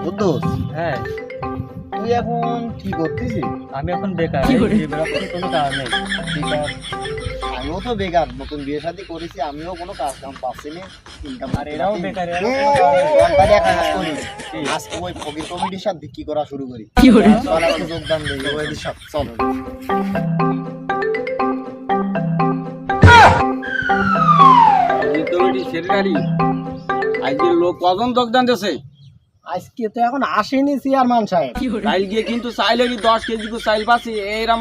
বুদ্ধুস, হ্যাঁ তুই এখন কি করতেছিস? আমি এখন বেকার, এই যে বেরোচ্ছি, কোনো কাজ নেই। বেকার? আমিও তো বেকার, নতুন বিয়ে শাদী করেছি, আমিও কোনো কাজ কাম পাচ্ছি না, ইনকাম। আর এরাও বেকার, এরাও কোনো কাজ নেই। আজকে ওই ফকির কমিটির সাথে বিক্রি করা শুরু করি। কি করে? চল আজকে যোগদান দেই ওদের সাথে, চল। কমিটি সেক্রেটারি আজকে লোক কজন যোগদান দিয়েছে? আজকে তো এখন আসেনি চেয়ারম্যান সাহেব। কি করে? চাইল গিয়ে কিন্তু চাইলেরই 10 কেজি করে চাইল পাচ্ছি, এইরকম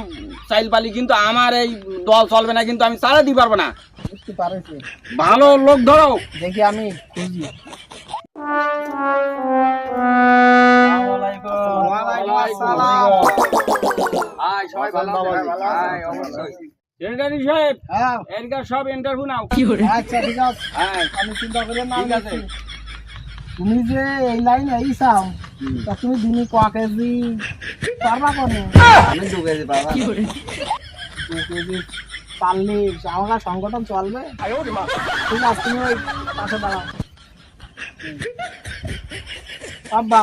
চাইল পালি কিন্তু আমার এই দল চলবে না, কিন্তু আমি চালা দিতে পারবো না। বুঝতে পারছি, ভালো লোক ধরো। দেখি আমি খুঁজি। আয় সবাই ভালো আছে? আয় অবশ্যই। সেক্রেটারি সাহেব, হ্যাঁ, এরকার সব ইন্টারভিউ নাও। কি করে? আচ্ছা ঠিক আছে, হ্যাঁ আমি চিন্তা করে না। ঠিক আছে। তুমি যে এই লাইনে এই চাও, তা তুমি দিনে ক কেজি পারবা কোনে? আমি 2 কেজি পারবা। কি করে? 2 কেজি পারলে আমার সংগঠন চলবে। ঠিক আছে, তুমি ওই পাশে দাঁড়াও। আব্বা,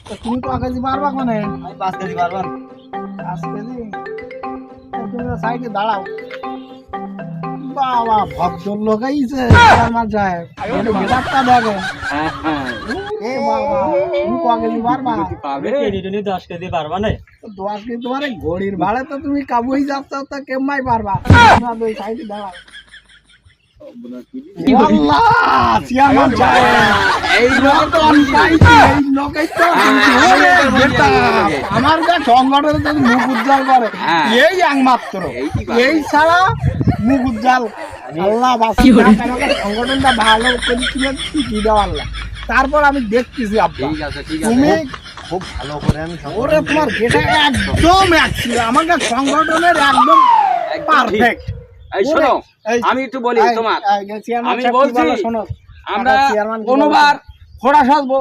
তা তুমি ক কেজি পারবা কোনে? আমি 5 কেজি পারবা। 5 কেজি? তা তুমি সাইডে দাঁড়াও। বাবা, ভদ্রলোক আইছে আমার সাহেব, একটু গেটআপটা দেখেন। হ্যাঁ হ্যাঁ এ বাবা, তুমি ক কেজি পারবা? পাবে। কেজি 10 কেজি পারবা না? 10 কেজি তোমার এই ঘড়ির ভাড়া তো তুমি কাবুই যাচ্ছ, তা কেমন পারবা? না দুই সাইডে দাঁড়াও। আল্লাহ, চেয়ারম্যান সাহেব, এই লোক তো এই লোকেই তো ওরে বেটা, আমার যা সংগঠনে যদি মুখ উজ্জ্বল করে, হ্যাঁ। এই একমাত্র, এইটি পারে। এই ছাড়া মুখ উজ্জ্বল। আল্লাহ বাঁচি, কি করে? আমাকে সংগঠনটা ভালো করে কিনে কি দাও আল্লাহ। তারপর আমি দেখতেছি আব্বা, ঠিক আছে ঠিক তুমি আছে। খুব ভালো করে আমি ওরে তোমার যেটা একদম ছিল আমাকে সংগঠনের একদম পারফেক্ট। এই শোনো, এই, আমি একটু বলি তোমার, আমি আমি বলছি, বলছি শোনো, আমরা চেয়ারম্যান কোনোবার খোড়া সাজবো,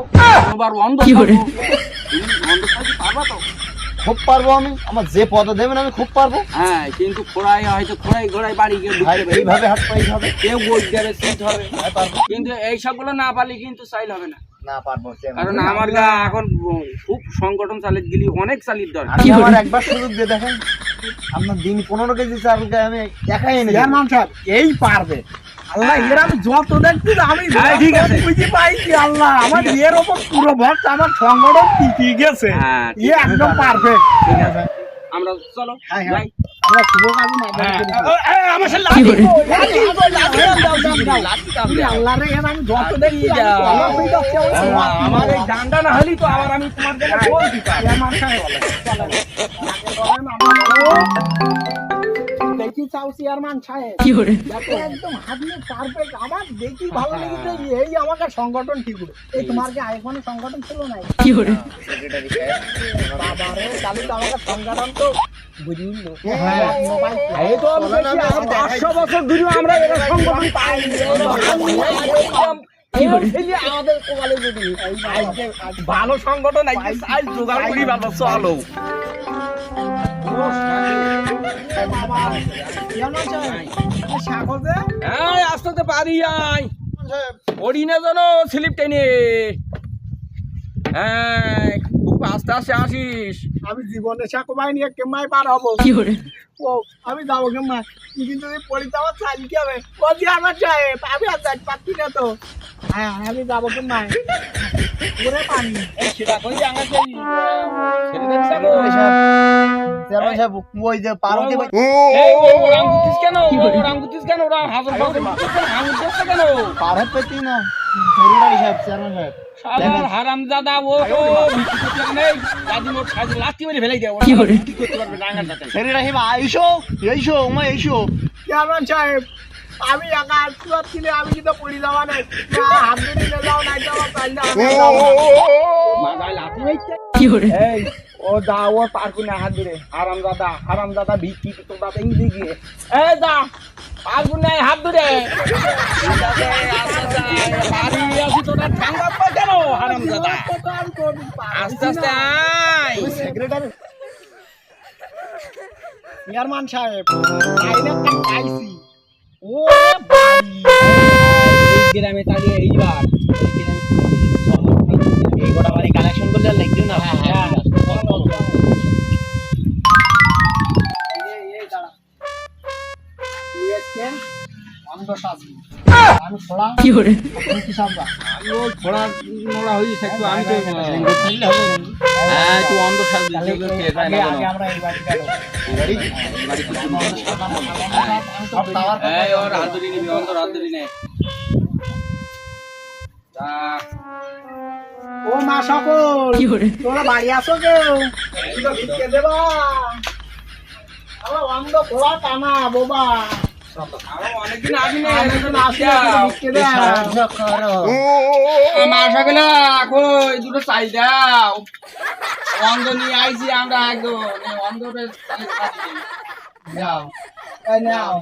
কোনোবার অন্ধ কি করে? সাজবো। তুমি অন্ধ সাজতে পারবা তো? খুব পারবো আমি, আমার যে পদ দেবেন আমি খুব পারবো। হ্যাঁ, কিন্তু খোড়ায় হয়তো খোড়াই ঘোড়ায় বাড়ি গিয়ে ঢুকতে পারবে। এইভাবে হাত পা এইভাবে কেউ গোল দেবে, সিট হবে, পারবো কিন্তু এই সবগুলো না পারলে কিন্তু চাইল হবে না। না, পারবো কারণ আমার গা এখন খুব সংগঠন চালিয়ে গেলি অনেক চালিয়ে দরকার। আপনি আমার একবার সুযোগ দিয়ে দেখেন, আপনার দিন 15 কেজি চাল আমি একাই এনে চেয়ারম্যান সাহেব এই পারবে। আল্লাহ, এর আমি যত দেখছি আমি হ্যাঁ, ঠিক আছে। বুঝে পাইছি। আল্লাহ, আমার এর ওপর পুরো ভরসা, আমার সংগঠন টিকে গেছে। হ্যাঁ, ঠিক এ একদম পারফেক্ট। ঠিক আছে, আমরা চলো হ্যাঁ, যাই। আমরা শুভ কাজে না আমার সাথে কি করে? আল্লাহ রে, এর আমি যত দেখছি আমি যাও। অবাক হয়ে যাচ্ছি। আমার এই ডান্ডা না হলেই তো আবার আমি তোমার জন্য ফোন দিতাম। চেয়ারম্যান সাহেব, দেখি চাও চেয়ারম্যান সাহেব, কি করে? দেখো একদম হাতলে পারফেক্ট। আমার দেখি ভালো লেগেছে, এই আমাকে সংগঠন ঠিক হলো। এই তোমার কি আইফোনে সংগঠন ছিল না? কি করে? বাবা রে, তাহলে তো আমাকে সংগঠন তো বুঝিল। এই তো আমি দেখছি আর 500 বছর ধরে আমরা এর সংগঠন পাইনি। কি করে? আমাদের কোবালে যদি ভালো সংগঠন আইছে, চাই জোগাড় করি বাবা, চলো। হ্যাঁ, আসতে তো পারি। আয় ওড়ি না জানো স্লিপ টেনে। হ্যাঁ, খুব আস্তে আস্তে আসিস। আমি জীবনে সাকমাই নিয়ে কেমাই পার হবো। কি করে? ও আমি যাবো কেমাই, কিন্তু যদি পড়িতে আমার চাল কি হবে? ও চেয়ারম্যান সাহেব, আমি আর যাই পাচ্ছি না তো। হ্যাঁ, আমি যাবো কেমাই, ওরে পানি। সেটা কই যে আমার সেই ছেলেদের সাথে চেয়ারম্যান সাহেব, ওই যে পার্বতী ভাই, এই ওরাং গুতিস কেন? ওরাং গুতিস কেন? ওরা হাজার বছর হাঙ্গুর করছে কেন? পার হতে না সেক্রেটারি সাহেব, চেয়ারম্যান সাহেব। শালার হারামজাদা, ও তো ভিক্ষি করতে নেই, দাদি মোট সাজি লাথি মেরে ফেলে দেয়। ওরা কি করে? কি করতে পারবে ডাঙ্গার দাঁতে? সেক্রেটারি সাহেব, আইসো এইসো উমা এইসো। চেয়ারম্যান সাহেব, আমি একা আসতে পারছি না, আমি কিন্তু পড়ি যাওয়া নাই। না, হাত ধরে নিয়ে যাও, নাই যাওয়া চাই না, আমি যাবো। মাথায় লাথি মেরেছে। কি করে? এই ও যা, ও পারবো না হাত ধরে। হারামজাদা ভিক্ষি তো দাদা ইংরেজি গিয়ে। এই যা, পারবো না হাত ধরে। বাড়ি আসি তোরা ঠান্ডা পায় কেন হারামজাদা? আস্তে আস্তে আয়। সেক্রেটারি চেয়ারম্যান সাহেব, আইনে একটা পাইছি। ও বাড়ি, এই গ্রামে তাড়িয়ে এইবার এই গোটা বাড়ি কালেকশন थोड़ा কি সামবা আমি ওই ঘোড়া নোড়া হয়েছে একটু আমি তো লিঙ্গ থাকলে হবে না। হ্যাঁ একটু অন্ধ সাজ আগে দিতে আগে আমরা এই বাড়ি গেল এই ওর হাত ধরে নিবি অন্ধ হাত ধরে নে যা ও মা সকল তোরা বাড়ি আসো কেউ দুটো ভিক্ষে দেবা আমার অন্ধ খোলা টানা বোবা আরো অনেকদিন আসি না অনেকদিন আসি না, দুটো ভিক্ষে দে সাহায্য করো। আমার সকলে কই দুটো চাই দাও অন্ধ নিয়ে আইছি আমরা একদম অন্ধরে তাহলে কাটি যাও এই নাও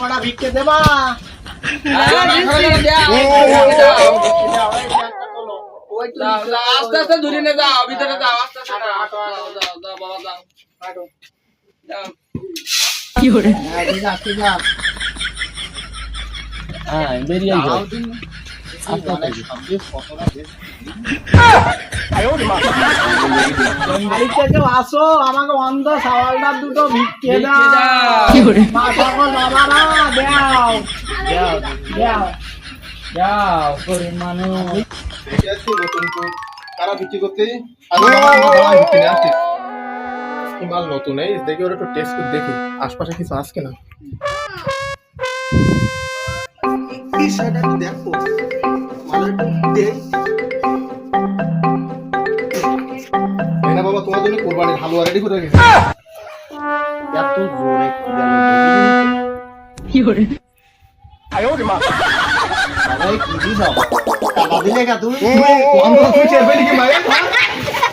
ওরা ভিক্ষে দেবা আস্তে আস্তে ধরে নে যাও ভিতরে যাও আস্তে আস্তে যাও যাও যাও বাবা যাও যাও হ্যাঁ বেরিয়ে যাও। বাড়ি থেকে আসো আমাকে অন্ধ সওয়ালটা দুটো ভিক্ষে ভিক্ষে দাও দাও। মা সকল বাবারা দাও যাও দাও যাও গরিব মানুষ। দেখে আসছি নতুন তো তারা বিক্রি করতে আমি দাঁড়াই বিক্রি নিয়ে আসছি কি মাল নতুন এই দেখি ওরা একটু টেস্ট করে দেখি আশপাশে কিছু আসছে না এই শাড়িটা একটু দেখো মালের একটু দেখ এই না বাবা তোমার জন্য কোরবানির হালুয়া রেডি করে রেখেছি এত জোরে সবাই কি দিছ টাকা দিলে কা তুমি অন্ধ খুশি হয়ে কি মায়ের